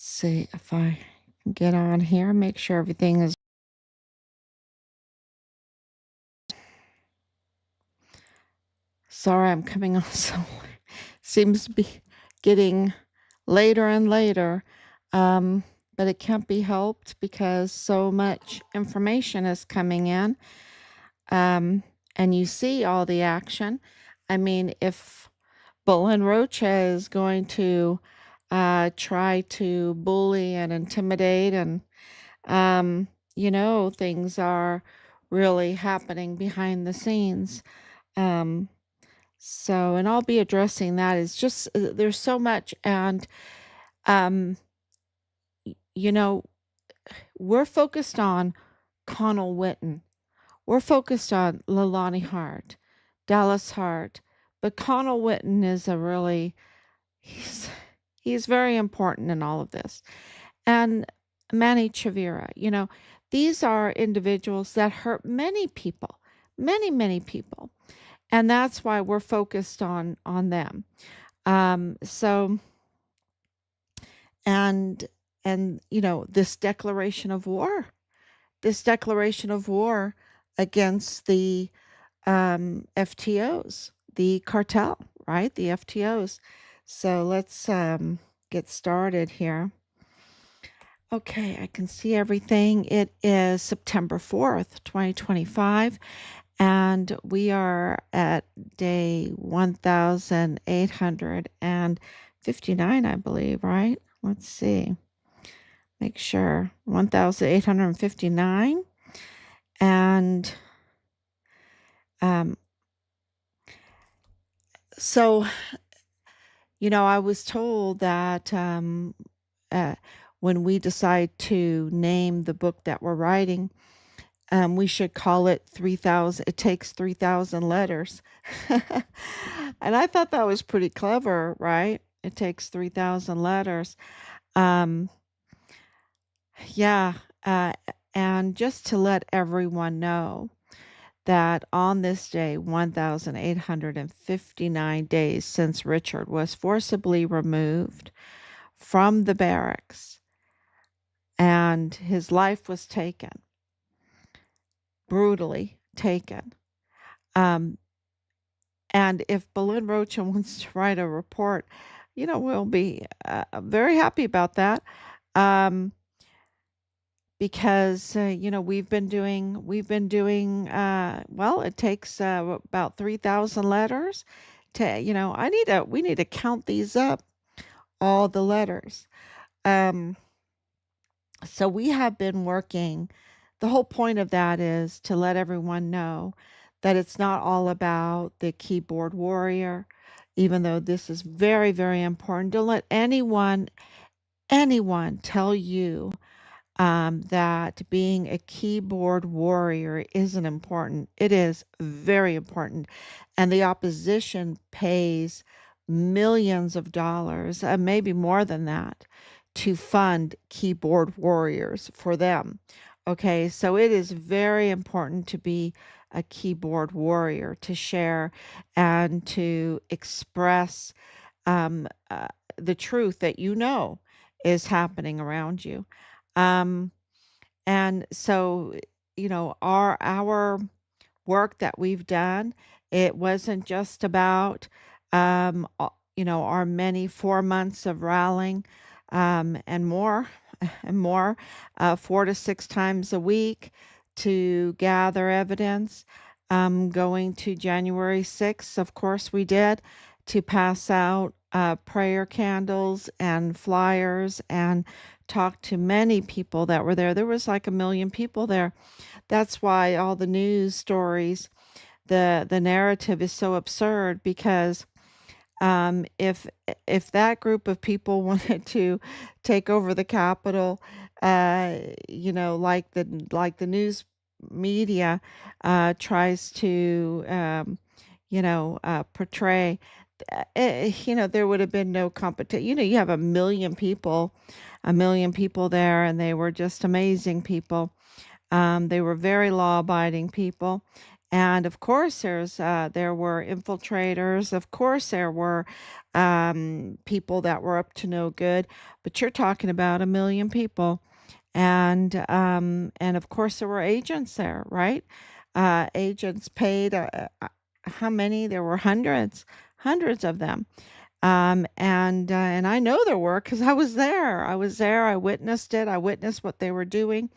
See if I can get on here, make sure everything is. Sorry, I'm coming on so. Seems to be getting later and later. Um, but it can't be helped because so much information is coming in. And you see all the action. I mean, if Belen Rocha is going to try to bully and intimidate, and things are really happening behind the scenes. Um, and I'll be addressing that. It's just there's so much, and um, you know, we're focused on Conal Whetten. We're focused on Leilani Hart, Dallas Hart, but Conal Whetten is a really he's he's very important in all of this. And Manny Chavira, these are individuals that hurt many people, many people, and that's why we're focused on them. So and this declaration of war against the FTOs, the cartel, right? The FTOs. So let's get started here. Okay, I can see everything. It is September 4th, 2025, and we are at day 1859, I believe, right? Let's see. Make sure. 1859. And so, I was told that when we decide to name the book that we're writing, we should call it 3,000. It takes 3,000 letters. And I thought that was pretty clever, right? It takes 3,000 letters. Yeah. And just to let everyone know that on this day, 1,859 days since Richard was forcibly removed from the barracks and his life was taken, brutally taken. And if Belen Rocha wants to write a report, we'll be very happy about that. Because we've been doing well, it takes about 3,000 letters to we need to count these up, all the letters. So we have been working. The whole point of that is to let everyone know that it's not all about the keyboard warrior, even though this is very, very important. Don't let anyone tell you that being a keyboard warrior isn't important. It is very important. And the opposition pays millions of dollars, maybe more than that, to fund keyboard warriors for them. Okay, so it is very important to be a keyboard warrior, to share and to express the truth that is happening around you. And so, our work that we've done, it wasn't just about, our many 4 months of rallying, and more, and more, 4 to 6 times a week to gather evidence. Going to January 6th, of course, we did, to pass out prayer candles and flyers and talk to many people that were there. There was like 1 million people there. That's why all the news stories, the narrative is so absurd, because if that group of people wanted to take over the Capitol, like the news media tries to portray, there would have been no competition. You have 1 million people there, and they were just amazing people. They were very law-abiding people, And of course, there were infiltrators. Of course, there were people that were up to no good. But you're talking about 1 million people, and of course there were agents there, right? Agents paid. How many? There were hundreds, hundreds of them. And I know there were because I was there. I was there. I witnessed it. I witnessed what they were doing.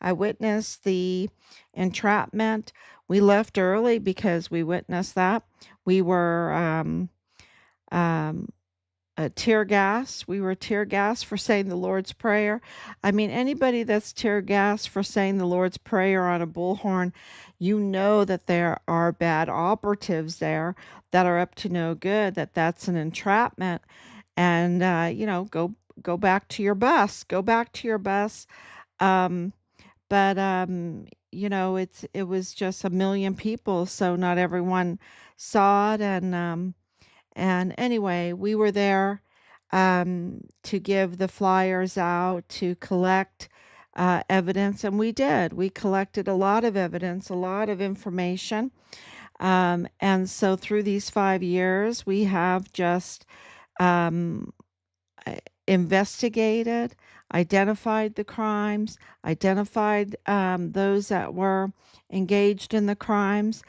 I witnessed the entrapment. We left early because we witnessed that. We were um, tear gas. We were tear gas for saying the Lord's Prayer. I mean, anybody that's tear gas for saying the Lord's Prayer on a bullhorn, you know that there are bad operatives there that are up to no good. That's an entrapment, and go back to your bus. Go back to your bus. Um, but it was just 1 million people, so not everyone saw it, and anyway, we were there to give the flyers out, to collect evidence, and we did. We collected a lot of evidence, a lot of information. And so through these 5 years, we have just um, uh, investigated, identified the crimes, identified those that were engaged in the crimes,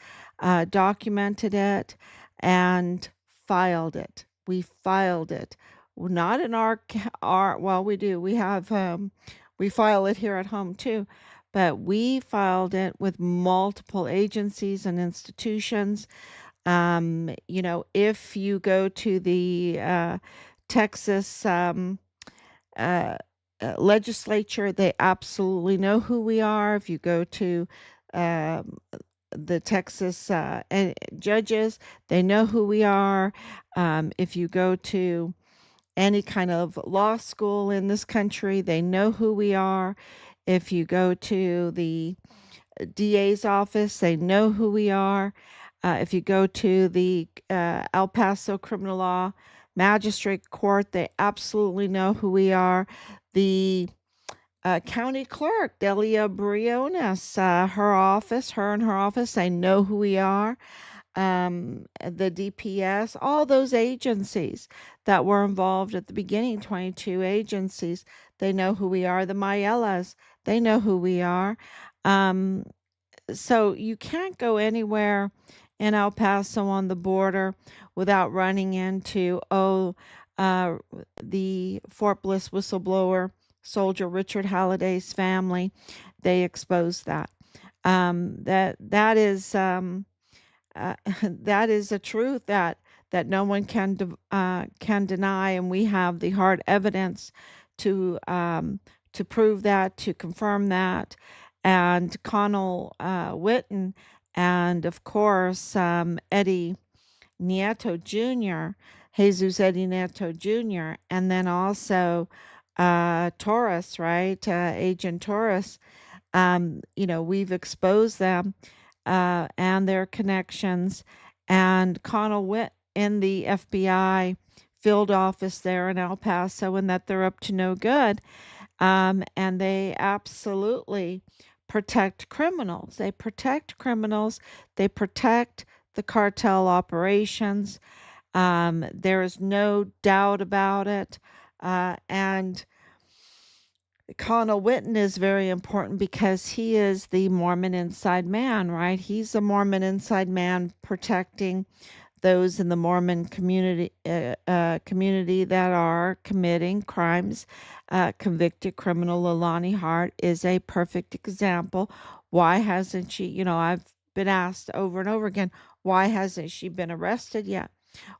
documented it, and filed it. We filed it. Not in well, we do. We have, we file it here at home too, but we filed it with multiple agencies and institutions. If you go to the Texas uh, legislature, they absolutely know who we are. If you go to um, the Texas judges, they know who we are. If you go to any kind of law school in this country, they know who we are. If you go to the DA's office, they know who we are. If you go to the El Paso criminal law magistrate court, they absolutely know who we are. The county clerk, Delia Briones, her and her office, they know who we are. The DPS, all those agencies that were involved at the beginning, 22 agencies, they know who we are. The Mayellas, they know who we are. Um, so you can't go anywhere in El Paso on the border without running into, uh, the Fort Bliss whistleblower soldier Richard Halliday's family. They exposed that. That is a truth that no one can deny, and we have the hard evidence to prove that, to confirm that. And Conal Whetten, and of course Eddie Nieto Jr., Jesus Eddie Nieto Jr., and then also Torres, right? Agent Torres. We've exposed them and their connections. And Conal went in the FBI field office there in El Paso, and that they're up to no good. And they absolutely protect criminals. They protect criminals. They protect the cartel operations. There is no doubt about it. And Conal Whetten is very important because he is the Mormon inside man, right? He's the Mormon inside man protecting those in the Mormon community that are committing crimes. Convicted criminal Leilani Hart is a perfect example. Why hasn't she? I've been asked over and over again, why hasn't she been arrested yet?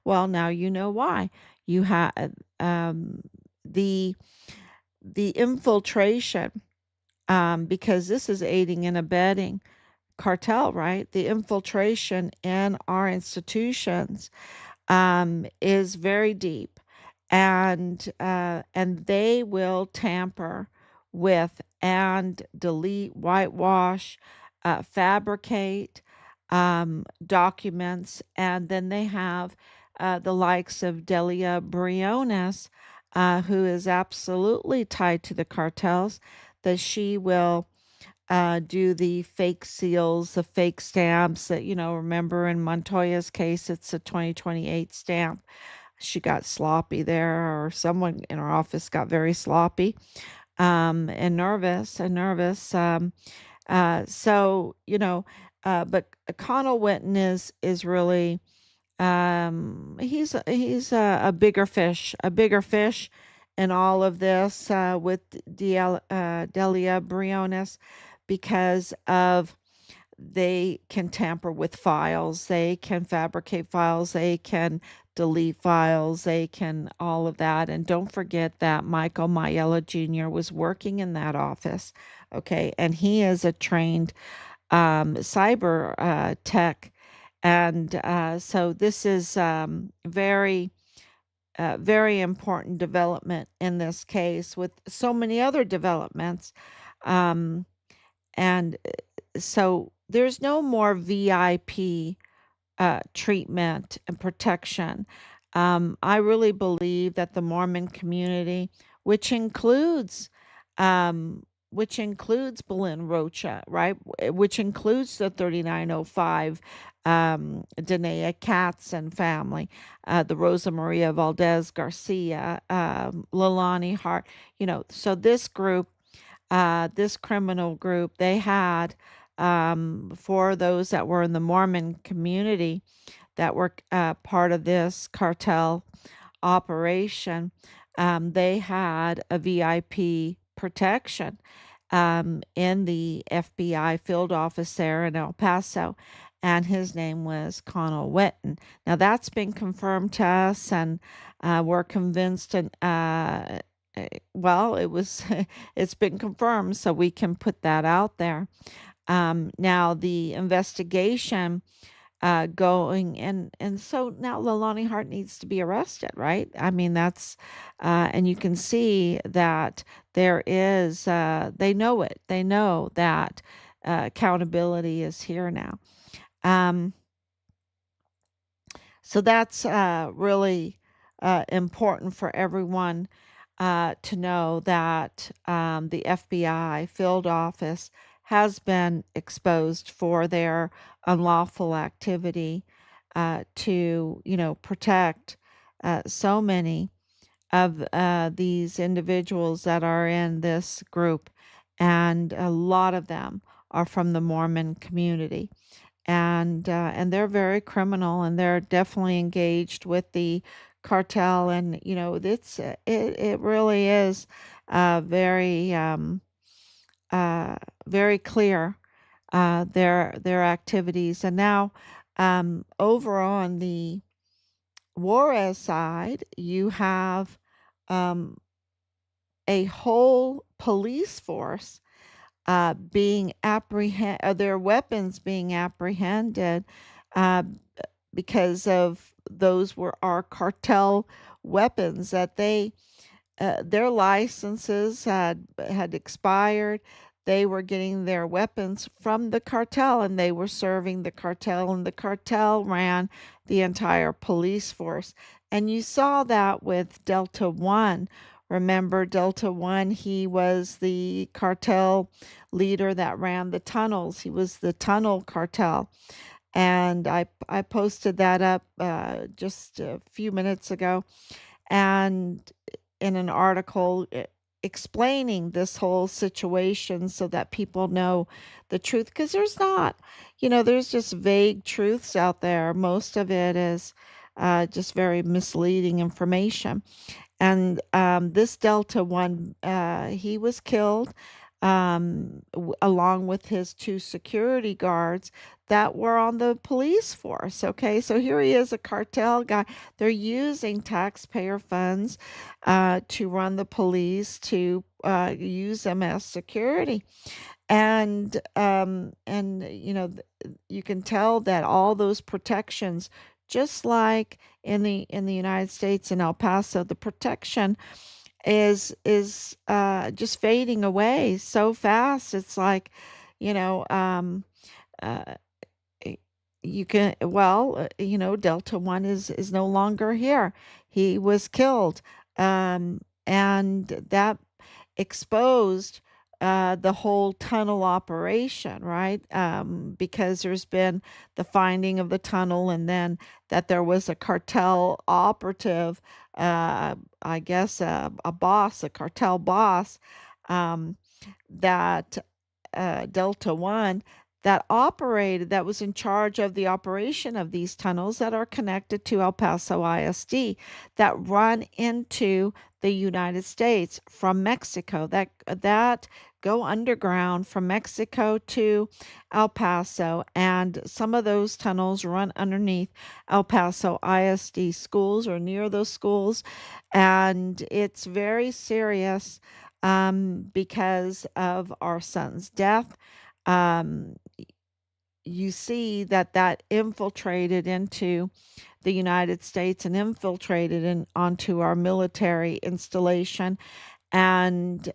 Well, now you know why. You have the infiltration, because this is aiding and abetting cartel, right? The infiltration in our institutions is very deep, and they will tamper with and delete, whitewash, fabricate documents, and then they have the likes of Delia Briones, who is absolutely tied to the cartels, that she will do the fake seals, the fake stamps that, remember in Montoya's case, it's a 2028 stamp. She got sloppy there, or someone in her office got very sloppy, and nervous. So, but Conal Whetten is really, he's a bigger fish in all of this, with Delia Briones, because of they can tamper with files, they can fabricate files, they can delete files, they can all of that. And don't forget that Michael Mayella Jr. was working in that office. Okay, and he is a trained cyber tech. And so this is very important development in this case, with so many other developments. Um, and so there's no more VIP treatment and protection. I really believe that the Mormon community, which includes, um, which includes Belen Rocha, right? Which includes the 3905 Danae Katz and family, the Rosa Maria Valdez Garcia, Leilani Hart. So this criminal group, they had, for those that were in the Mormon community that were part of this cartel operation, they had a VIP protection in the FBI field office there in El Paso, and his name was Conal Whetten. Now that's been confirmed to us, and we're convinced, and well, it was it's been confirmed, so we can put that out there. Now the investigation going, and so now Leilani Hart needs to be arrested, right? I mean, that's and you can see that there is they know it. They know that accountability is here now. Um, so that's really important for everyone to know that the FBI field office has been exposed for their unlawful activity, to, protect so many of these individuals that are in this group. And a lot of them are from the Mormon community, and they're very criminal, and they're definitely engaged with the cartel. And it really is very very clear, their activities. And now, over on the Juarez side, you have um, a whole police force being their weapons being apprehended, uh, because of those were our cartel weapons that their licenses had expired. They were getting their weapons from the cartel, and they were serving the cartel, and the cartel ran the entire police force. And you saw that with Delta One. Remember Delta One? He was the cartel leader that ran the tunnels. He was the tunnel cartel. And I posted that up just a few minutes ago, and in an article, explaining this whole situation so that people know the truth, because there's just vague truths out there. Most of it is just very misleading information. And this Delta One, he was killed, along with his two security guards that were on the police force. Okay, so here he is, a cartel guy. They're using taxpayer funds to run the police, to use them as security. And you can tell that all those protections, just like in the United States, in El Paso, the protection is just fading away so fast. It's like, you know, uh, y- you can well, Delta One is no longer here. He was killed, and that exposed the whole tunnel operation, right? Because there's been the finding of the tunnel, and then that there was a cartel operative, I guess a boss, a cartel boss, um, that Delta One that was in charge of the operation of these tunnels that are connected to El Paso ISD that run into the United States from Mexico that go underground from Mexico to El Paso, and some of those tunnels run underneath El Paso ISD schools or near those schools, and it's very serious because of our son's death. Um, you see that infiltrated into the United States and infiltrated onto our military installation. And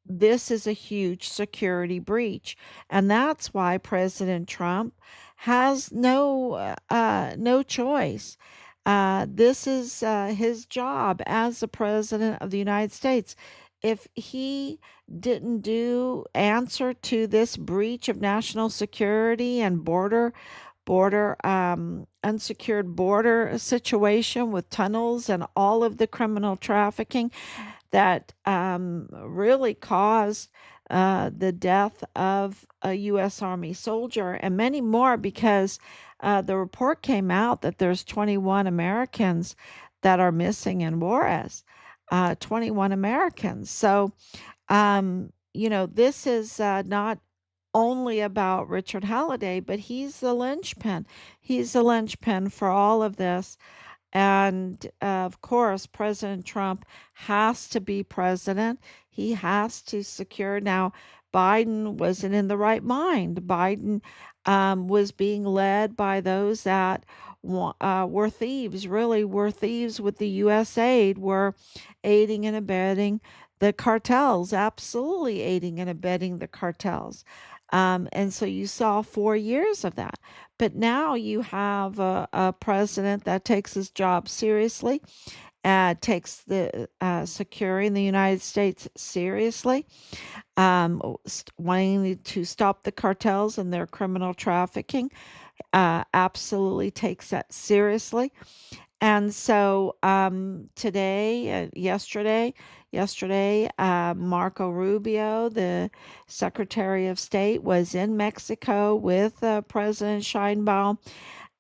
this is a huge security breach. And that's why President Trump has no choice. This is his job as the president of the United States. If he didn't do answer to this breach of national security and unsecured border situation with tunnels and all of the criminal trafficking that really caused the death of a U.S. Army soldier and many more, because the report came out that there's 21 Americans that are missing in Juarez. 21 Americans. So, this is not only about Richard Halliday, but he's the linchpin. He's the linchpin for all of this. And of course, President Trump has to be president. He has to secure. Now, Biden wasn't in the right mind. Biden was being led by those that were thieves, really were thieves with the U.S. aid, were aiding and abetting the cartels, absolutely aiding and abetting the cartels. And so you saw 4 years of that. But now you have a president that takes his job seriously, takes the securing the United States seriously, wanting to stop the cartels and their criminal trafficking, absolutely takes that seriously. And so yesterday, Marco Rubio, the Secretary of State, was in Mexico with President Scheinbaum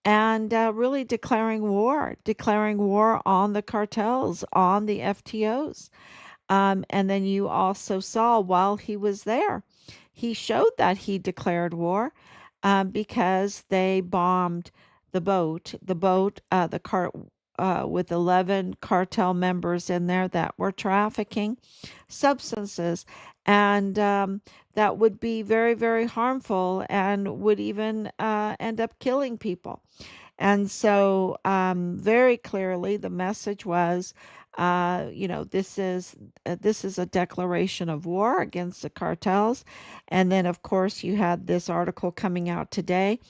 and really declaring war on the cartels, on the FTOs. And then you also saw while he was there, he showed that he declared war because they bombed the cart with 11 cartel members in there that were trafficking substances, and that would be very, very harmful and would even end up killing people. And so, very clearly, the message was, this is a declaration of war against the cartels. And then, of course, you had this article coming out today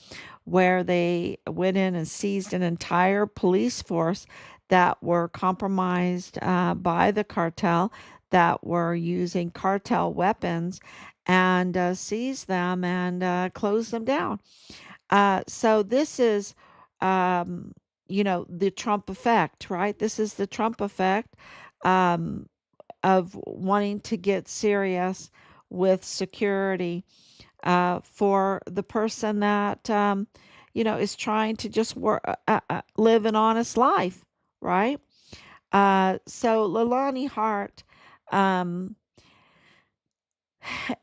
where they went in and seized an entire police force that were compromised by the cartel, that were using cartel weapons, and seized them and closed them down. So this is, the Trump effect, right? This is the Trump effect um, of wanting to get serious with security for the person that, is trying to just live an honest life, right? So Leilani Hart um,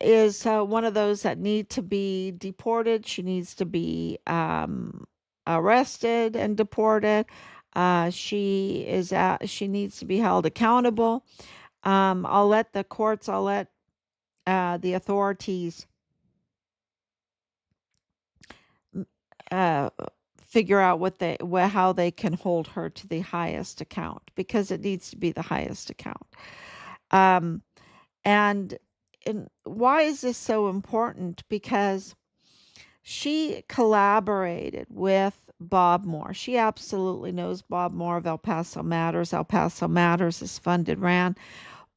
is one of those that need to be deported. She needs to be arrested and deported. She needs to be held accountable. I'll let the authorities uh, figure out how they can hold her to the highest account, because it needs to be the highest account. Um, and and why is this so important? Because she collaborated with Bob Moore. She absolutely knows Bob Moore of El Paso Matters. El Paso Matters is funded, ran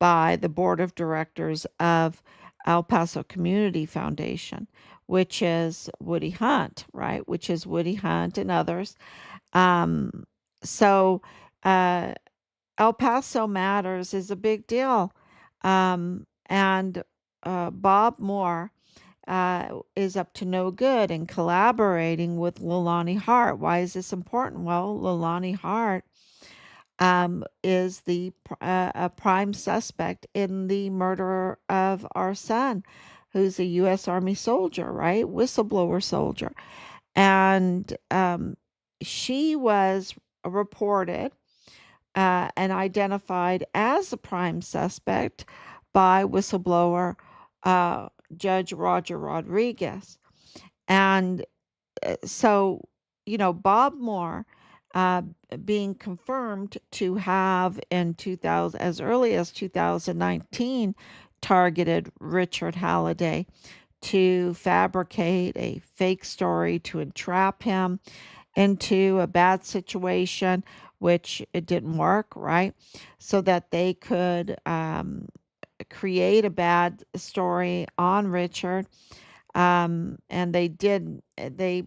by the board of directors of El Paso Community Foundation, which is Woody Hunt, right? Which is Woody Hunt and others. Um, so uh, El Paso Matters is a big deal. And Bob Moore is up to no good in collaborating with Leilani Hart. Why is this important? Well, Leilani Hart is a prime suspect in the murder of our son, who's a U.S. Army soldier, right? Whistleblower soldier. And she was reported and identified as a prime suspect by whistleblower uh, Judge Roger Rodriguez. And so, Bob Moore uh, being confirmed to have in 2000, as early as 2019, targeted Richard Halliday to fabricate a fake story to entrap him into a bad situation, which it didn't work, right? So that they could create a bad story on Richard. And they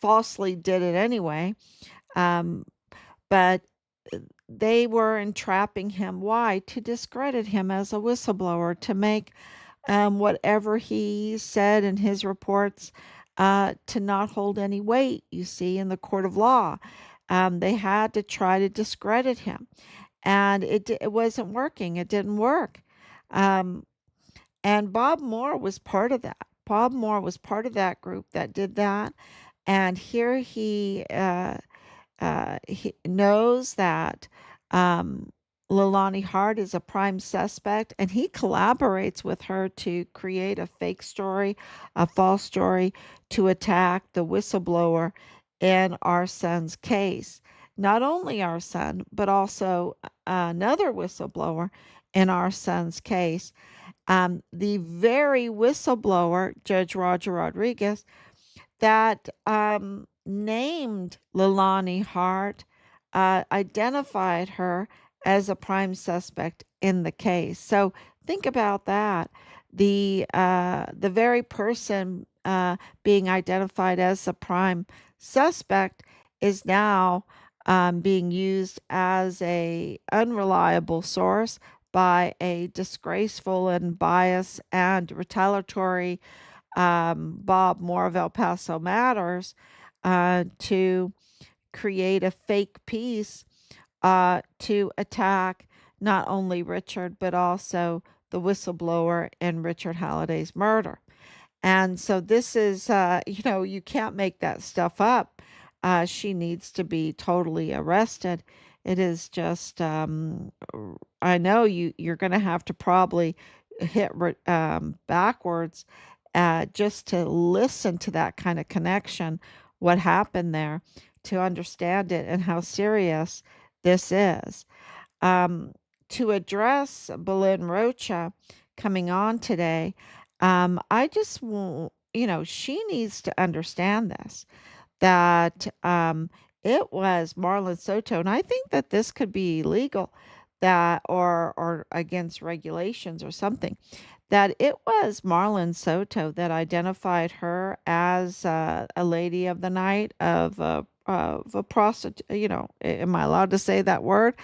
falsely did it anyway. Um, but they were entrapping him. Why? To discredit him as a whistleblower, to make whatever he said in his reports to not hold any weight, you see, in the court of law. They had to try to discredit him. And it wasn't working. It didn't work. Um, and Bob Moore was part of that. Bob Moore was part of that group that did that. And here he knows that um, Leilani Hart is a prime suspect, and he collaborates with her to create a fake story, a false story, to attack the whistleblower in our son's case. Not only our son, but also another whistleblower in our son's case. The very whistleblower, Judge Roger Rodriguez, that named Leilani Hart, identified her as a prime suspect in the case. So think about that. The very person being identified as a prime suspect is now being used as a unreliable source by a disgraceful and biased and retaliatory Bob Moore of El Paso Matters to create a fake piece to attack not only Richard, but also the whistleblower in Richard Halliday's murder. And so this is, you can't make that stuff up. She needs to be totally arrested. It is just, I know you're going to have to probably hit backwards just to listen to that kind of connection, what happened there, to understand it and how serious this is. Um, to address Belen Rocha coming on today, I just want, she needs to understand this, that it was Marlon Soto, and I think that this could be illegal, that or against regulations or something, that it was Marlon Soto that identified her as a lady of the night, of a prostitute. Am I allowed to say that word?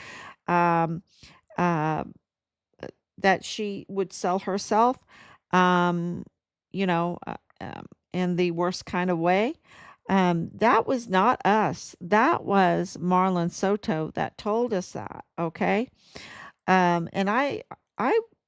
Um, uh, that she would sell herself, um, you know, uh, in the worst kind of way. That was not us. That was Marlon Soto that told us that. Okay. And I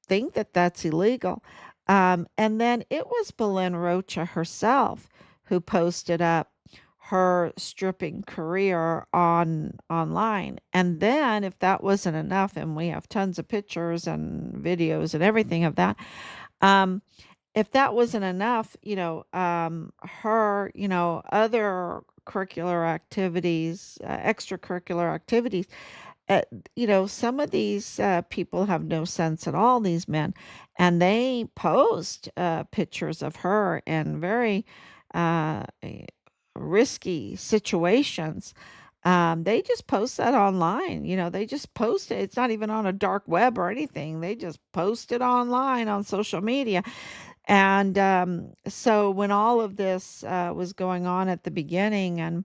think that that's illegal. And then it was Belen Rocha herself who posted up her stripping career online. And then if that wasn't enough, and we have tons of pictures and videos and everything of that, um, if that wasn't enough, her, other curricular activities, extracurricular activities, uh, some of these people have no sense at all, these men, and they post pictures of her in very uh, risky situations. They just post that online. They just post it. It's not even on a dark web or anything. They just post it online on social media. And so when all of this was going on at the beginning, and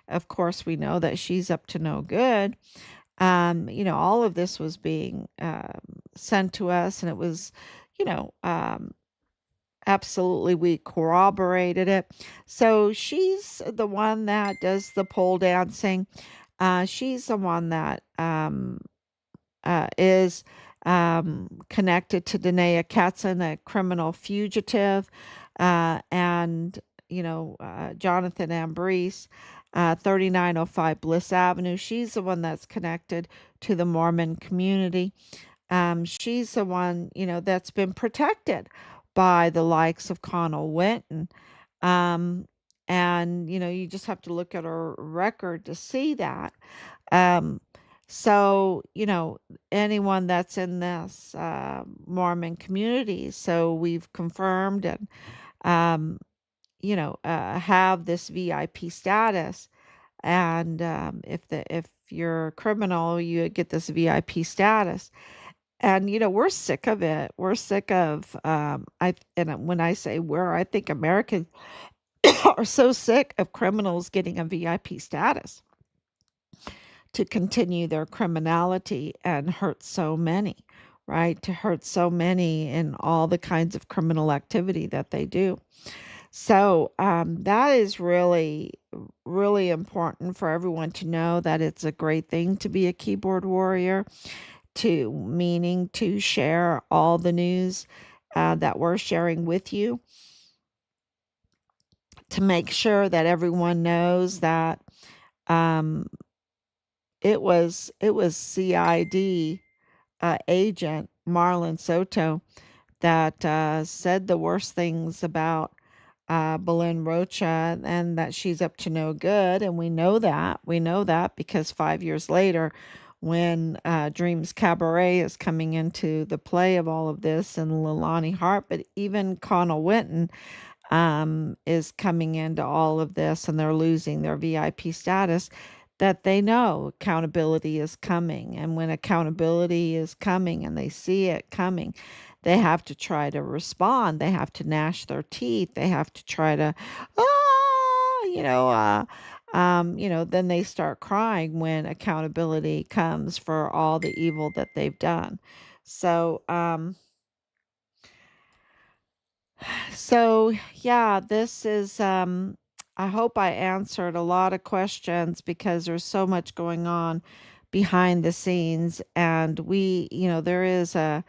of course we know that she's up to no good, all of this was being sent to us, and it was, you know, um, absolutely, we corroborated it. So she's the one that does the pole dancing. She's the one that is connected to Danae Katzen, a criminal fugitive, and Jonathan Ambrose, 3905 Bliss Avenue. She's the one that's connected to the Mormon community. She's the one, that's been protected by the likes of Conal Whetten. Um, and, you just have to look at her record to see that. Um, so, anyone that's in this Mormon community, so we've confirmed and, um, have this VIP status. And if you're a criminal, you get this VIP status. And we're sick of it. We're sick of when I say we're, I think Americans are so sick of criminals getting a VIP status to continue their criminality and hurt so many, right? To hurt so many in all the kinds of criminal activity that they do. So that is really, really important for everyone to know that it's a great thing to be a keyboard warrior, to meaning to share all the news that we're sharing with you, to make sure that everyone knows that um, it was CID agent Marlon Soto that said the worst things about Belen Rocha, and that she's up to no good. And we know that. We know that because 5 years later, when Dreams Cabaret is coming into the play of all of this, and Leilani Hart, but even Conal Whetten is coming into all of this, and they're losing their VIP status, that they know accountability is coming. And when accountability is coming and they see it coming, they have to try to respond. They have to gnash their teeth. They have to try to, then they start crying when accountability comes for all the evil that they've done. So, so yeah, this is I hope I answered a lot of questions because there's so much going on behind the scenes, and there is a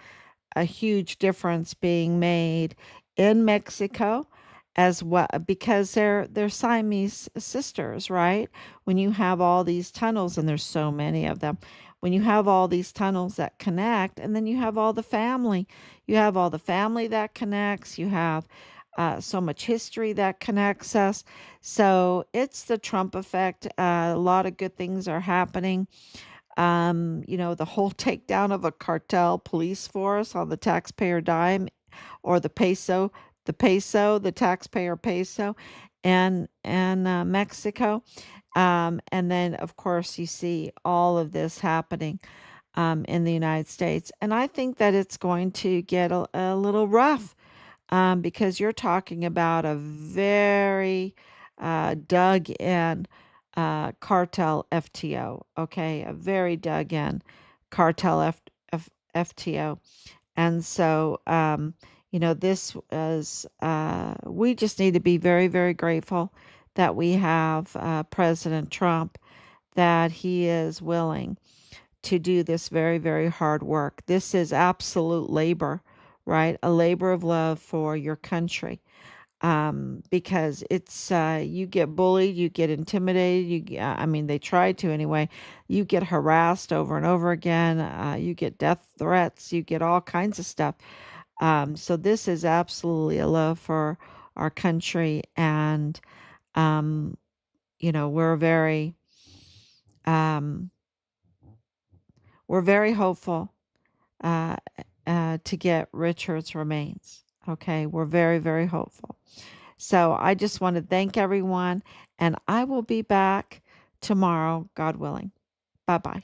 huge difference being made in Mexico as well, because they're Siamese sisters, right? When you have all these tunnels, and there's so many of them, when you have all these tunnels that connect, and then you have all the family, that connects, you have so much history that connects us. So it's the Trump effect. A lot of good things are happening. The whole takedown of a cartel police force on the taxpayer dime, or the taxpayer peso, and Mexico. And then, of course, you see all of this happening in the United States. And I think that it's going to get a little rough, because you're talking about a very dug in cartel FTO, okay? A very dug in cartel FTO. And so, this is, we just need to be very, very grateful that we have President Trump, that he is willing to do this very, very hard work. This is absolute labor, right? A labor of love for your country. Because it's, you get bullied, you get intimidated, I mean, they try to anyway. You get harassed over and over again. You get death threats, you get all kinds of stuff. So this is absolutely a love for our country, and um, um, we're very hopeful uh, to get Richard's remains. Okay, we're very, very hopeful. So I just want to thank everyone, and I will be back tomorrow, God willing. Bye bye.